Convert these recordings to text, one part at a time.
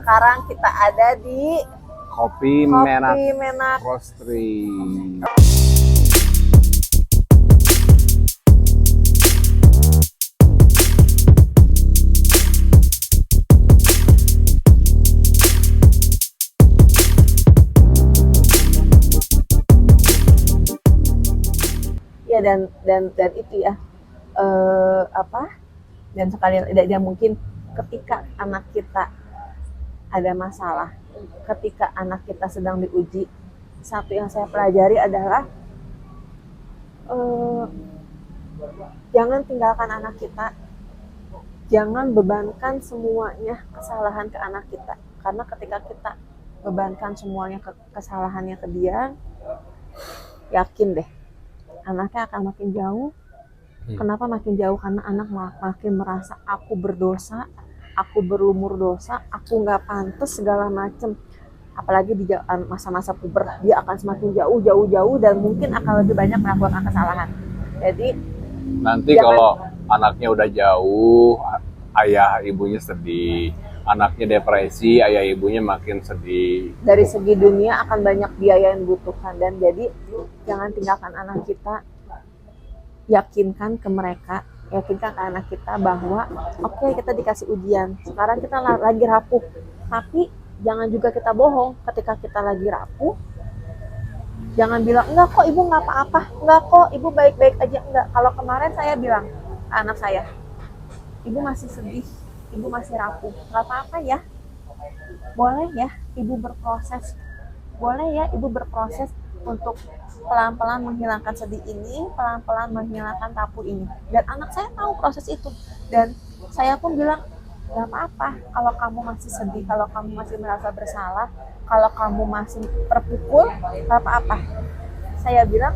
Sekarang kita ada di Kopi Menak Roastery. ya dan itu ya dan sekali dan mungkin ketika anak kita ada masalah, ketika anak kita sedang diuji, satu yang saya pelajari adalah jangan tinggalkan anak kita, jangan bebankan semuanya kesalahan ke anak kita, karena ketika kita bebankan semuanya kesalahannya ke dia, yakin deh anaknya akan makin jauh. Kenapa makin jauh? Karena anak makin merasa aku berdosa, aku berlumur dosa, aku nggak pantas segala macem. Apalagi di masa-masa puber, dia akan semakin jauh dan mungkin akan lebih banyak melakukan kesalahan. Jadi nanti kalau anaknya udah jauh, ayah ibunya sedih, anaknya depresi, ayah ibunya makin sedih. Dari segi dunia akan banyak biaya yang dibutuhkan, dan jadi jangan tinggalkan anak kita. Yakinkan ke anak kita bahwa oke, kita dikasih ujian, sekarang kita lagi rapuh, tapi jangan juga kita bohong ketika kita lagi rapuh. Jangan bilang enggak kok ibu nggak apa-apa, enggak kok ibu baik-baik aja, enggak. Kalau kemarin saya bilang ke anak saya, ibu masih sedih, ibu masih rapuh, nggak apa-apa ya, boleh ya ibu berproses, boleh ya ibu berproses untuk pelan-pelan menghilangkan sedih ini, pelan-pelan menghilangkan rapuh ini. Dan anak saya tahu proses itu, dan saya pun bilang gak apa-apa kalau kamu masih sedih, kalau kamu masih merasa bersalah, kalau kamu masih terpukul, gak apa-apa. Saya bilang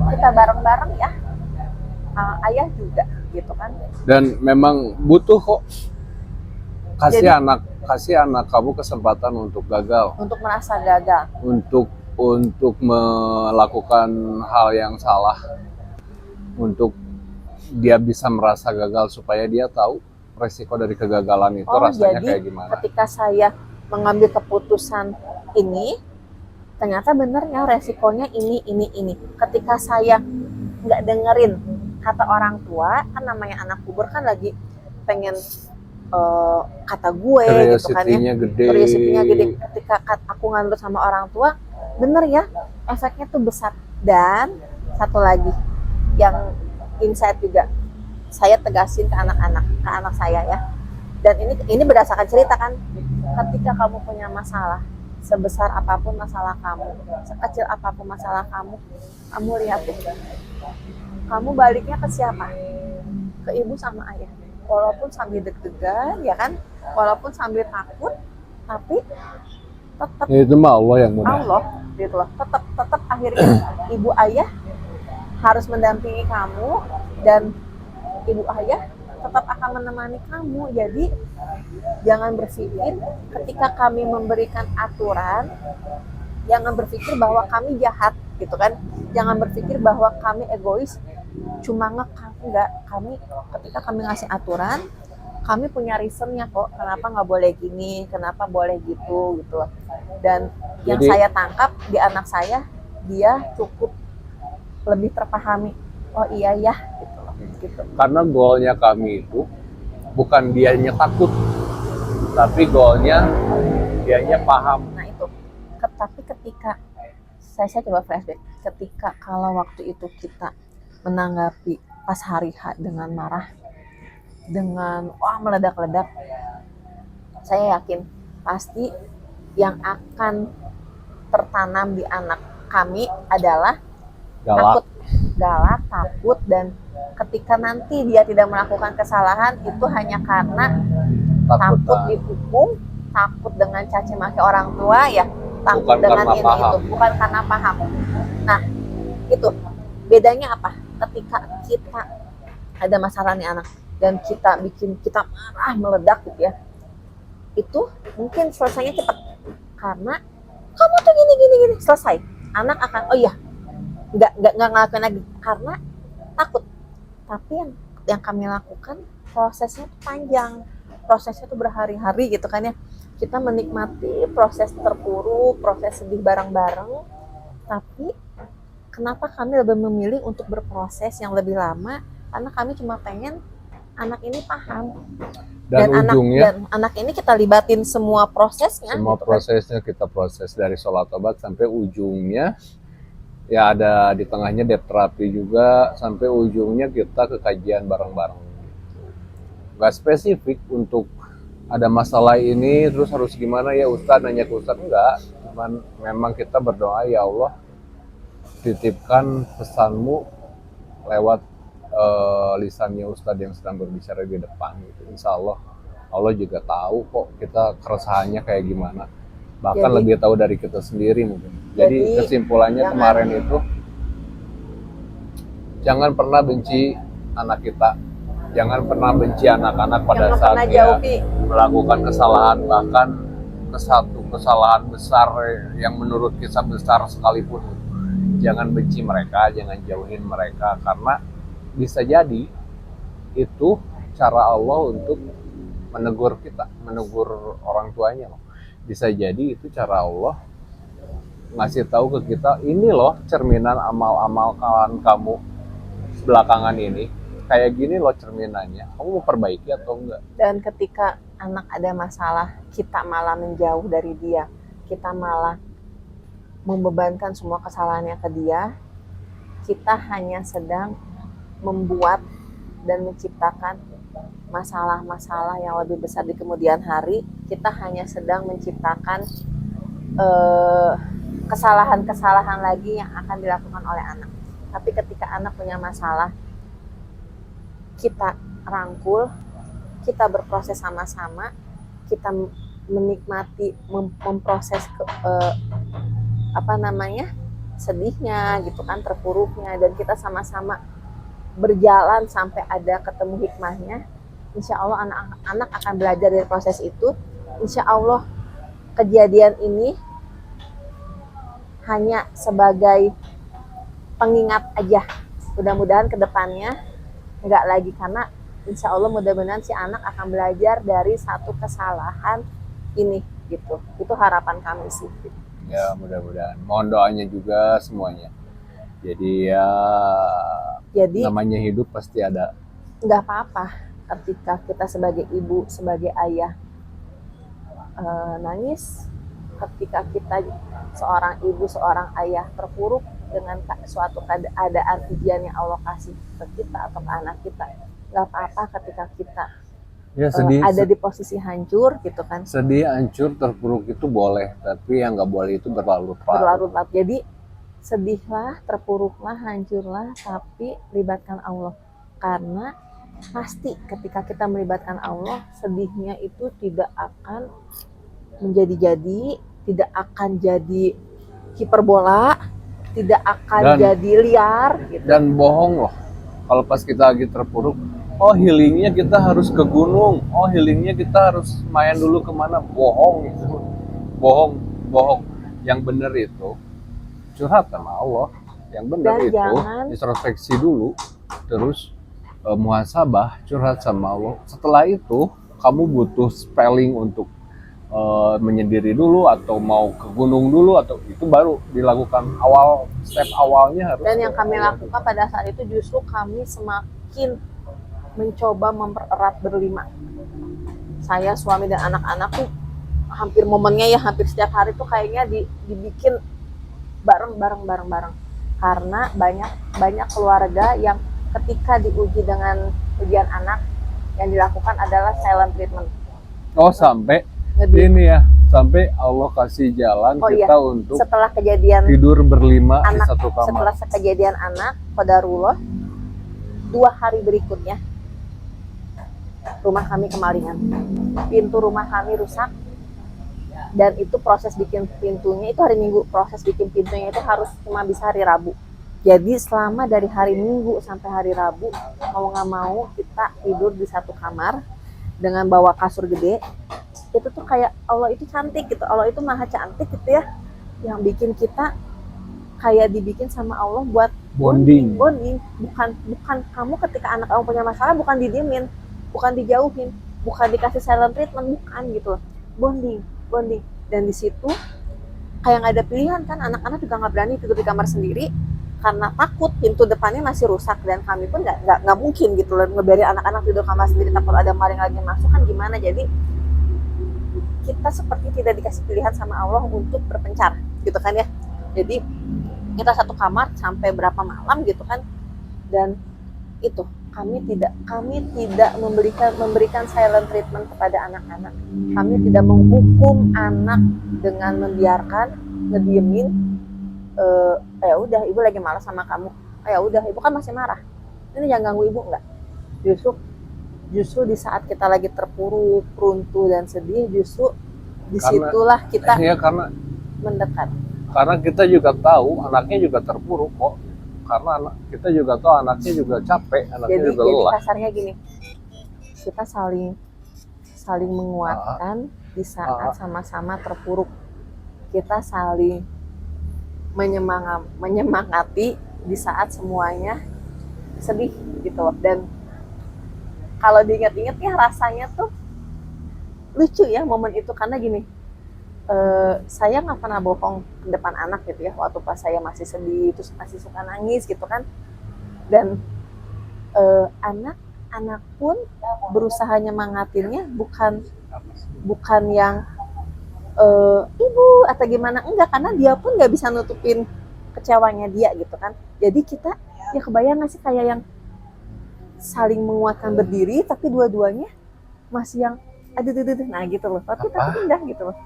kita bareng-bareng ya, ayah juga gitu kan. Dan memang butuh kok, kasih anak kamu kesempatan untuk gagal, untuk merasa gagal, untuk melakukan hal yang salah, untuk dia bisa merasa gagal supaya dia tahu resiko dari kegagalan itu rasanya jadi, kayak gimana. Ketika saya mengambil keputusan ini, ternyata bener ya resikonya ini. Ketika saya nggak dengerin kata orang tua, kan namanya anak puber kan lagi pengen kata gue gitu kan ya, curiosity-nya gede. Ketika aku nganut sama orang tua, bener ya, efeknya tuh besar. Dan satu lagi yang insight juga saya tegasin ke anak saya ya, dan ini berdasarkan cerita kan. Ketika kamu punya masalah, sebesar apapun masalah kamu, sekecil apapun masalah kamu lihat deh, kamu baliknya ke siapa? Ke ibu sama ayah. Walaupun sambil deg-degan ya kan, walaupun sambil takut, tapi tetap itu mah Allah yang mudah. Allah gitu loh. Tetap akhirnya ibu ayah harus mendampingi kamu, dan ibu ayah tetap akan menemani kamu. Jadi jangan berpikir ketika kami memberikan aturan, jangan berpikir bahwa kami jahat gitu kan. Jangan berpikir bahwa kami egois, cuma ngekang. Enggak, ketika kami ngasih aturan, kami punya reasonnya kok, kenapa nggak boleh gini, kenapa boleh gitu loh. Dan yang saya tangkap di anak saya, dia cukup lebih terpahami, oh iya ya gitu. Karena goalnya kami itu bukan dianya takut, tapi goalnya dianya paham. Nah itu, tapi ketika saya coba flashback, ketika kalau waktu itu kita menanggapi pas hari H dengan marah, dengan meledak-ledak, saya yakin pasti yang akan tertanam di anak kami adalah galak, takut, dan ketika nanti dia tidak melakukan kesalahan itu hanya karena takut dihukum, takut dengan caci maki orang tua ya, takut dengan itu, bukan karena paham. Nah itu bedanya apa? Ketika kita ada masalah nih anak, dan kita bikin kita marah, meledak gitu ya, itu mungkin selesainya cepat karena kamu tuh gini, selesai. Anak akan oh iya, nggak ngelakuin lagi karena takut. Tapi yang kami lakukan prosesnya tuh panjang, prosesnya tuh berhari-hari gitu kan ya. kita menikmati proses terpuruk, proses sedih bareng-bareng, tapi kenapa kami lebih memilih untuk berproses yang lebih lama? Karena kami cuma pengen anak ini paham, Dan ujungnya anak ini kita libatin semua prosesnya, semua gitu kan. prosesnya kita proses dari sholat tobat sampai ujungnya ya ada di tengahnya dep terapi juga, sampai ujungnya kita ke kajian bareng-bareng. Nggak spesifik untuk ada masalah ini terus harus gimana ya Ustadz, nanya ke Ustadz, enggak. Cuman memang kita berdoa, ya Allah titipkan pesanmu lewat lisannya Ustadz yang sedang berbicara di depan gitu. Insya Allah Allah juga tahu kok kita keresahannya kayak gimana, bahkan lebih tahu dari kita sendiri mungkin. Jadi kesimpulannya kemarin itu, jangan pernah benci anak kita, jangan pernah benci anak-anak pada saat dia melakukan kesalahan, bahkan satu kesalahan besar yang menurut kita besar sekalipun. Jangan benci mereka, jangan jauhin mereka, karena bisa jadi itu cara Allah untuk menegur kita, menegur orang tuanya loh. Bisa jadi itu cara Allah ngasih tahu ke kita, ini loh cerminan amal-amal kamu belakangan ini, kayak gini loh cerminannya, kamu mau perbaiki atau enggak. Dan ketika anak ada masalah, kita malah menjauh dari dia, kita malah membebankan semua kesalahannya ke dia, kita hanya sedang membuat dan menciptakan masalah-masalah yang lebih besar di kemudian hari. Kita hanya sedang menciptakan kesalahan-kesalahan lagi yang akan dilakukan oleh anak. Tapi ketika anak punya masalah, kita rangkul, kita berproses sama-sama, kita menikmati, memproses sedihnya gitu kan, terpuruknya, dan kita sama-sama berjalan sampai ada ketemu hikmahnya. Insya Allah anak-anak akan belajar dari proses itu. Insya Allah kejadian ini hanya sebagai pengingat aja. Mudah-mudahan kedepannya nggak lagi, karena insya Allah mudah-mudahan si anak akan belajar dari satu kesalahan ini gitu. Itu harapan kami sih. Ya mudah-mudahan. Mohon doanya juga semuanya. Jadi namanya hidup pasti ada. Nggak apa-apa ketika kita sebagai ibu, sebagai ayah nangis, ketika kita seorang ibu, seorang ayah terpuruk dengan suatu keadaan ujian yang Allah kasih ke kita atau ke anak kita. Nggak apa-apa ketika kita sedih, ada di posisi hancur gitu kan. Sedih, hancur, terpuruk itu boleh, tapi yang nggak boleh itu berlarut-larut. Jadi sedihlah, terpuruklah, hancurlah, tapi libatkan Allah. Karena pasti ketika kita melibatkan Allah, sedihnya itu tidak akan menjadi-jadi, tidak akan jadi hiperbola, tidak akan jadi liar gitu. Dan bohong loh kalau pas kita lagi terpuruk, oh healingnya kita harus ke gunung, oh healingnya kita harus main dulu kemana. Bohong itu, bohong. Yang benar itu curhat sama Allah, yang benar itu introspeksi dulu, terus muhasabah, curhat sama Allah. Setelah itu kamu butuh spelling untuk menyendiri dulu atau mau ke gunung dulu, atau itu baru dilakukan step awalnya harus. Dan yang kami lakukan pada saat itu justru kami semakin mencoba mempererat berlima. Saya, suami, dan anak-anak tuh hampir momennya ya hampir setiap hari tuh kayaknya dibikin bareng. Karena banyak keluarga yang ketika diuji dengan ujian anak, yang dilakukan adalah silent treatment. Oh, sampai ini ya, sampai Allah kasih jalan kita untuk setelah kejadian tidur berlima di satu kamar. Setelah kejadian anak, qadarullah, 2 hari berikutnya rumah kami kemalingan, pintu rumah kami rusak, dan itu proses bikin pintunya itu hari Minggu, proses bikin pintunya itu harus cuma bisa hari Rabu. Jadi selama dari hari Minggu sampai hari Rabu, mau nggak mau kita tidur di satu kamar dengan bawa kasur gede. Itu tuh kayak Allah itu cantik gitu, Allah itu maha cantik gitu ya, yang bikin kita kayak dibikin sama Allah buat bonding. Bukan kamu ketika anak kamu punya masalah bukan didiemin, bukan dijauhin, bukan dikasih silent treatment, bukan gitu loh. bonding. Dan di situ kayak nggak ada pilihan kan, anak-anak juga nggak berani tidur di kamar sendiri karena takut pintu depannya masih rusak, dan kami pun nggak mungkin gitu loh ngebiarin anak-anak tidur kamar sendiri takut ada maling lagi masuk kan gimana. Jadi kita seperti tidak dikasih pilihan sama Allah untuk berpencar gitu kan ya. Jadi kita satu kamar sampai berapa malam gitu kan, dan itu kami tidak memberikan silent treatment kepada anak-anak. Kami tidak menghukum anak dengan membiarkan ngediemin, ya udah ibu lagi malas sama kamu, ya udah ibu kan masih marah, ini jangan ganggu ibu. Enggak, justru di saat kita lagi terpuruk, runtuh dan sedih, justru disitulah kita karena mendekat. Karena kita juga tahu anaknya juga terpuruk kok. Karena kita juga tahu anaknya juga capek, anaknya juga lelah. Jadi kasarnya gini, kita saling menguatkan di saat sama-sama terpuruk. Kita saling menyemangati di saat semuanya sedih gitu. Dan kalau diingat-ingat ya rasanya tuh lucu ya momen itu, karena gini, saya nggak pernah bohong ke depan anak gitu ya, waktu pas saya masih sedih terus masih suka nangis gitu kan, dan anak pun berusaha nyemangatinnya bukan yang ibu atau gimana, enggak, karena dia pun nggak bisa nutupin kecewanya dia gitu kan. Jadi kita ya kebayang nggak sih kayak yang saling menguatkan berdiri tapi dua-duanya masih yang aduh nah gitu loh, tapi indah gitu loh,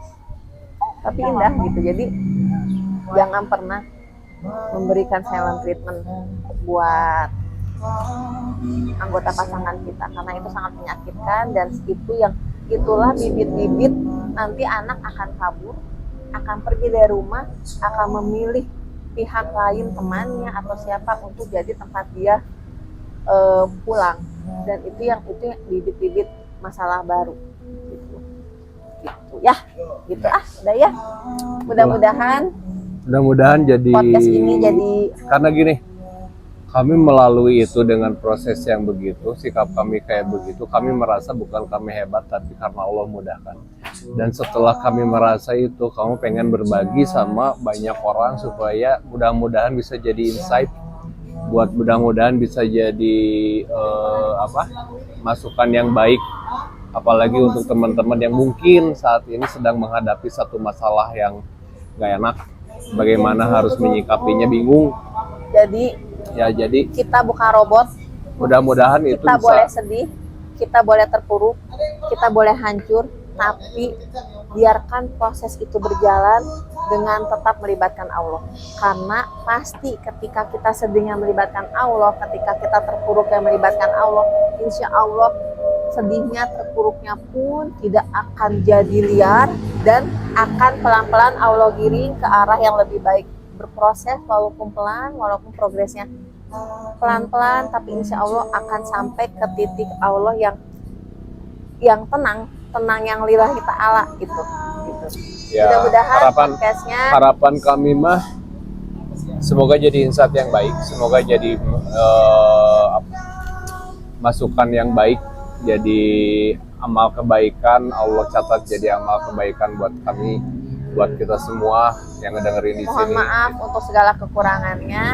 tapi indah gitu. Jadi jangan pernah memberikan silent treatment buat anggota pasangan kita, karena itu sangat menyakitkan, dan itulah bibit-bibit nanti anak akan kabur, akan pergi dari rumah, akan memilih pihak lain, temannya atau siapa untuk jadi tempat dia pulang, dan itu yang bibit-bibit masalah baru gitu ya, gitu udah ya. Mudah-mudahan jadi podcast ini jadi, karena gini, kami melalui itu dengan proses yang begitu, sikap kami kayak begitu, kami merasa bukan kami hebat, tapi karena Allah mudahkan. Dan setelah kami merasa itu, kamu pengen berbagi sama banyak orang supaya mudah-mudahan bisa jadi insight, buat mudah-mudahan bisa jadi masukan yang baik, apalagi untuk teman-teman yang mungkin saat ini sedang menghadapi satu masalah yang gak enak, bagaimana harus menyikapinya, bingung. Jadi kita bukan robot. Mudah-mudahan itu kita bisa. Boleh sedih, kita boleh terpuruk, kita boleh hancur, tapi biarkan proses itu berjalan dengan tetap melibatkan Allah. Karena pasti ketika kita sedihnya melibatkan Allah, ketika kita terpuruk yang melibatkan Allah, insya Allah sedihnya, terpuruknya pun tidak akan jadi liar, dan akan pelan-pelan Allah giring ke arah yang lebih baik. Berproses walaupun pelan, walaupun progresnya pelan-pelan, tapi insya Allah akan sampai ke titik Allah yang tenang yang lillahi ta'ala gitu. Ya, mudah-mudahan podcastnya, harapan kami mah semoga jadi insight yang baik, semoga jadi masukan yang baik, jadi amal kebaikan, Allah catat jadi amal kebaikan buat kami, buat kita semua yang ngedengerin di sini. Mohon maaf untuk segala kekurangannya.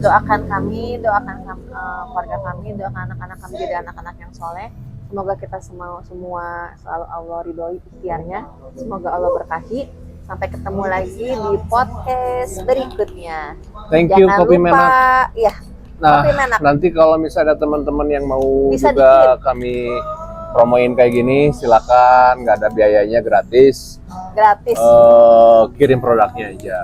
Doakan kami, keluarga kami, doakan anak-anak kami jadi anak-anak yang soleh. Semoga kita semua selalu Allah ridhoi ikhtiarnya. Semoga Allah berkahi. Sampai ketemu lagi di podcast berikutnya. Thank you, Kopi Menak. Ya. Nah, nanti kalau misalnya ada teman-teman yang mau bisa juga kami promoin kayak gini, silakan, nggak ada biayanya, gratis. Kirim produknya aja.